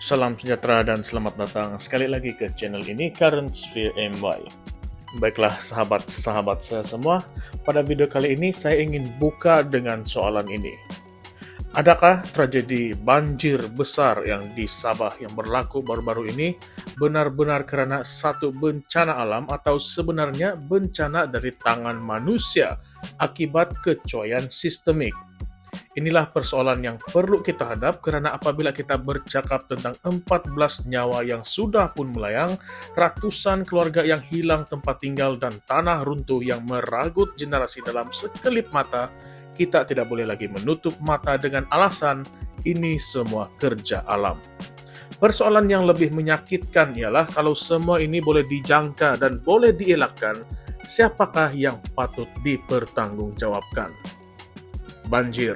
Salam sejahtera dan selamat datang sekali lagi ke channel ini, Current Sphere MY. Baiklah sahabat-sahabat saya semua, pada video kali ini saya ingin buka dengan soalan ini. Adakah tragedi banjir besar yang di Sabah yang berlaku baru-baru ini benar-benar karena satu bencana alam atau sebenarnya bencana dari tangan manusia akibat kecoyan sistemik? Inilah persoalan yang perlu kita hadap karena apabila kita bercakap tentang 14 nyawa yang sudah pun melayang, ratusan keluarga yang hilang tempat tinggal dan tanah runtuh yang meragut generasi dalam sekelip mata, kita tidak boleh lagi menutup mata dengan alasan ini semua kerja alam. Persoalan yang lebih menyakitkan ialah kalau semua ini boleh dijangka dan boleh dielakkan, siapakah yang patut dipertanggungjawabkan? Banjir,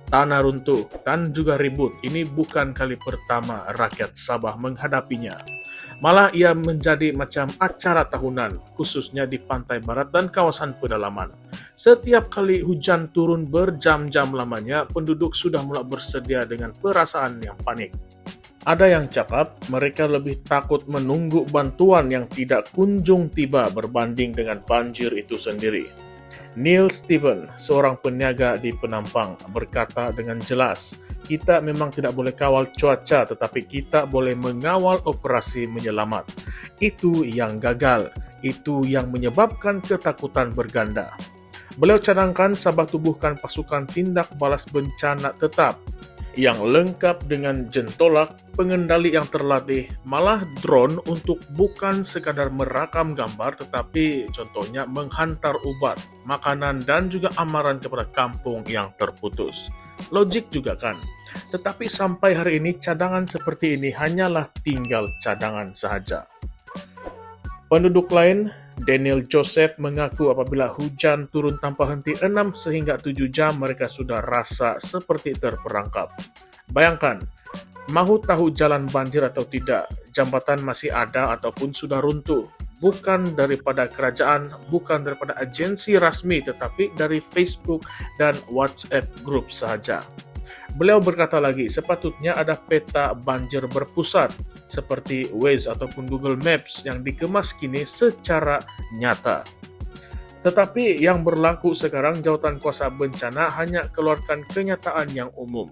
tanah runtuh, dan juga ribut ini bukan kali pertama rakyat Sabah menghadapinya. Malah ia menjadi macam acara tahunan, khususnya di pantai barat dan kawasan pedalaman. Setiap kali hujan turun berjam-jam lamanya, penduduk sudah mulai bersedia dengan perasaan yang panik. Ada yang cakap mereka lebih takut menunggu bantuan yang tidak kunjung tiba berbanding dengan banjir itu sendiri. Neil Stephen, seorang peniaga di Penampang, berkata dengan jelas, kita memang tidak boleh kawal cuaca tetapi kita boleh mengawal operasi menyelamat. Itu yang gagal, itu yang menyebabkan ketakutan berganda. Beliau cadangkan Sabah tubuhkan pasukan tindak balas bencana tetap yang lengkap dengan jentolak, pengendali yang terlatih, malah drone untuk bukan sekadar merakam gambar tetapi contohnya menghantar obat, makanan dan juga amaran kepada kampung yang terputus. Logik juga kan? Tetapi sampai hari ini cadangan seperti ini hanyalah tinggal cadangan sahaja. Penduduk lain, Daniel Joseph mengaku apabila hujan turun tanpa henti 6 hingga 7 jam mereka sudah rasa seperti terperangkap. Bayangkan, mahu tahu jalan banjir atau tidak, jambatan masih ada ataupun sudah runtuh. Bukan daripada kerajaan, bukan daripada agensi rasmi, tetapi dari Facebook dan WhatsApp group sahaja. Beliau berkata lagi, sepatutnya ada peta banjir berpusat seperti Waze ataupun Google Maps yang dikemas kini secara nyata. Tetapi yang berlaku sekarang jawatan kuasa bencana hanya keluarkan kenyataan yang umum.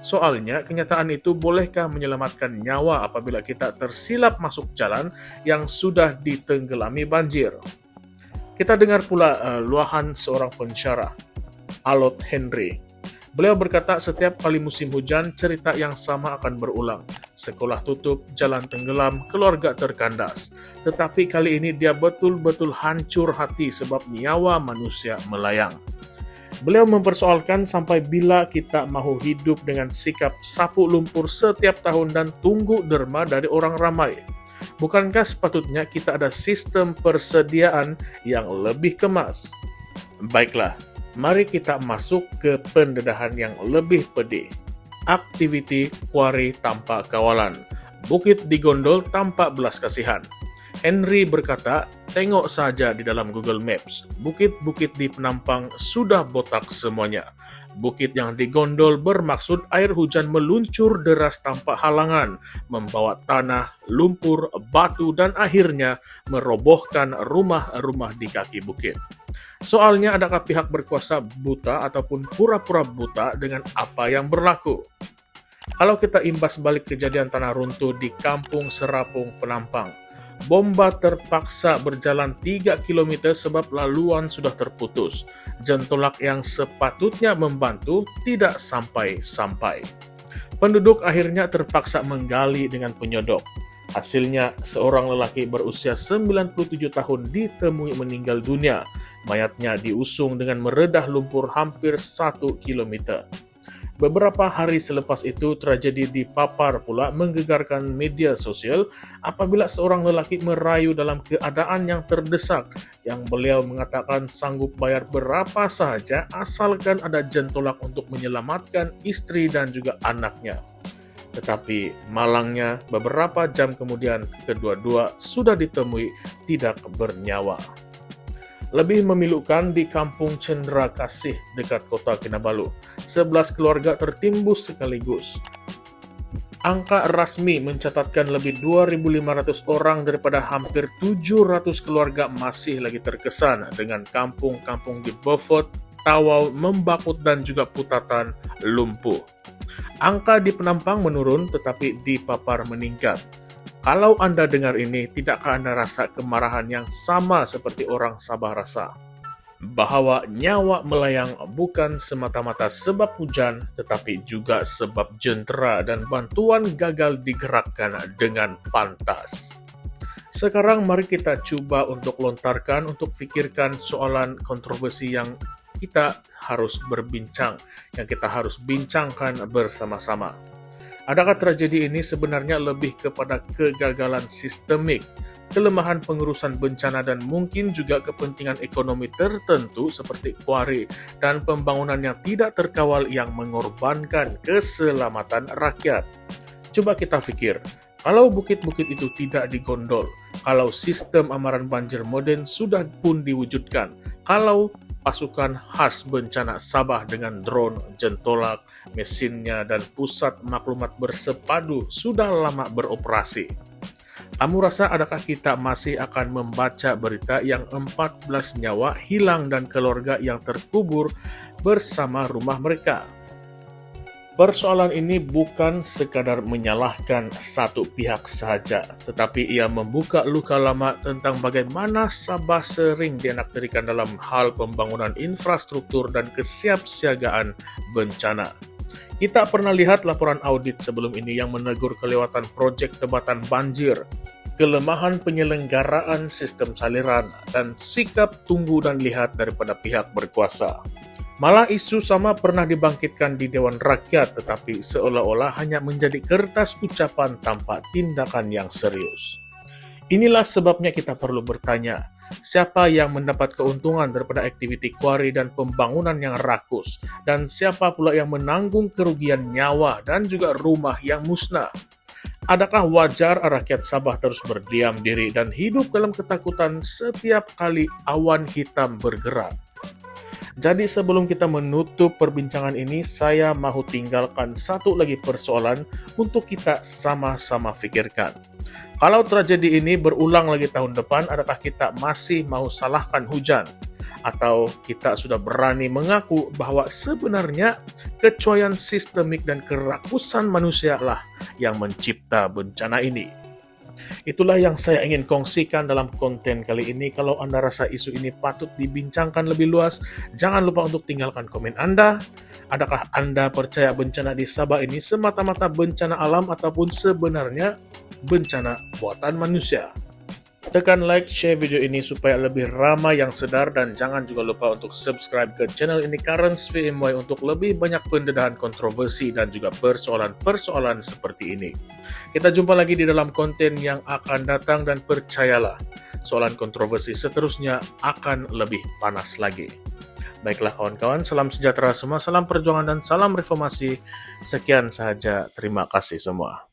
Soalnya, kenyataan itu bolehkah menyelamatkan nyawa apabila kita tersilap masuk jalan yang sudah ditenggelami banjir? Kita dengar pula luahan seorang pensyarah, Alot Henry. Beliau berkata setiap kali musim hujan, cerita yang sama akan berulang. Sekolah tutup, jalan tenggelam, keluarga terkandas. Tetapi kali ini dia betul-betul hancur hati sebab nyawa manusia melayang. Beliau mempersoalkan sampai bila kita mahu hidup dengan sikap sapu lumpur setiap tahun dan tunggu derma dari orang ramai. Bukankah sepatutnya kita ada sistem persediaan yang lebih kemas? Baiklah, mari kita masuk ke pendedahan yang lebih pedih. Aktiviti kuari tanpa kawalan. Bukit digondol tanpa belas kasihan. Henry berkata, tengok saja di dalam Google Maps. Bukit-bukit di Penampang sudah botak semuanya. Bukit yang digondol bermaksud air hujan meluncur deras tanpa halangan, membawa tanah, lumpur, batu, dan akhirnya merobohkan rumah-rumah di kaki bukit. Soalnya adakah pihak berkuasa buta ataupun pura-pura buta dengan apa yang berlaku? Kalau kita imbas balik kejadian tanah runtuh di Kampung Serapung, Penampang, bomba terpaksa berjalan 3 km sebab laluan sudah terputus. Jentolak yang sepatutnya membantu tidak sampai-sampai. Penduduk akhirnya terpaksa menggali dengan penyodok. Hasilnya, seorang lelaki berusia 97 tahun ditemui meninggal dunia. Mayatnya diusung dengan meredah lumpur hampir 1 km. Beberapa hari selepas itu, tragedi di Papar pula menggegarkan media sosial apabila seorang lelaki merayu dalam keadaan yang terdesak, yang beliau mengatakan sanggup bayar berapa sahaja asalkan ada jentolak untuk menyelamatkan istri dan juga anaknya. Tetapi malangnya beberapa jam kemudian kedua-dua sudah ditemui tidak bernyawa. Lebih memilukan di Kampung Cendera Kasih dekat kota Kinabalu. 11 keluarga tertimbus sekaligus. Angka rasmi mencatatkan lebih 2.500 orang daripada hampir 700 keluarga masih lagi terkesan dengan kampung-kampung di Beaufort, Tawau, Membakut, dan juga Putatan lumpuh. Angka di Penampang menurun tetapi di Papar meningkat. Kalau Anda dengar ini, tidakkah Anda rasa kemarahan yang sama seperti orang Sabah rasa? Bahwa nyawa melayang bukan semata-mata sebab hujan, tetapi juga sebab jentera dan bantuan gagal digerakkan dengan pantas. Sekarang mari kita coba untuk lontarkan, untuk pikirkan soalan kontroversi yang kita harus berbincang, yang kita harus bincangkan bersama-sama. Adakah tragedi ini sebenarnya lebih kepada kegagalan sistemik, kelemahan pengurusan bencana, dan mungkin juga kepentingan ekonomi tertentu seperti kuari dan pembangunan yang tidak terkawal yang mengorbankan keselamatan rakyat? Coba kita pikir, kalau bukit-bukit itu tidak digondol, kalau sistem amaran banjir modern sudah pun diwujudkan, kalau pasukan khas bencana Sabah dengan drone, jentolak, mesinnya, dan pusat maklumat bersepadu sudah lama beroperasi. Kamu rasa adakah kita masih akan membaca berita yang 14 nyawa hilang dan keluarga yang terkubur bersama rumah mereka? Persoalan ini bukan sekadar menyalahkan satu pihak saja, tetapi ia membuka luka lama tentang bagaimana Sabah sering dienaktifkan dalam hal pembangunan infrastruktur dan kesiapsiagaan bencana. Kita pernah lihat laporan audit sebelum ini yang menegur kelewatan proyek tebatan banjir, kelemahan penyelenggaraan sistem saliran, dan sikap tunggu dan lihat daripada pihak berkuasa. Malah isu sama pernah dibangkitkan di Dewan Rakyat, tetapi seolah-olah hanya menjadi kertas ucapan tanpa tindakan yang serius. Inilah sebabnya kita perlu bertanya, siapa yang mendapat keuntungan daripada aktiviti kuari dan pembangunan yang rakus, dan siapa pula yang menanggung kerugian nyawa dan juga rumah yang musnah? Adakah wajar rakyat Sabah terus berdiam diri dan hidup dalam ketakutan setiap kali awan hitam bergerak? Jadi sebelum kita menutup perbincangan ini, saya mau tinggalkan satu lagi persoalan untuk kita sama-sama pikirkan. Kalau tragedi ini berulang lagi tahun depan, adakah kita masih mau salahkan hujan? Atau kita sudah berani mengaku bahwa sebenarnya kecuaian sistemik dan kerakusan manusia lah yang mencipta bencana ini? Itulah yang saya ingin kongsikan dalam konten kali ini. Kalau Anda rasa isu ini patut dibincangkan lebih luas, jangan lupa untuk tinggalkan komen Anda. Adakah Anda percaya bencana di Sabah ini semata-mata bencana alam ataupun sebenarnya bencana buatan manusia? Tekan like, share video ini supaya lebih ramai yang sedar, dan jangan juga lupa untuk subscribe ke channel ini Currents VMY untuk lebih banyak pendedahan kontroversi dan juga persoalan-persoalan seperti ini. Kita jumpa lagi di dalam konten yang akan datang, dan percayalah, soalan kontroversi seterusnya akan lebih panas lagi. Baiklah kawan-kawan, salam sejahtera semua, salam perjuangan dan salam reformasi. Sekian saja, terima kasih semua.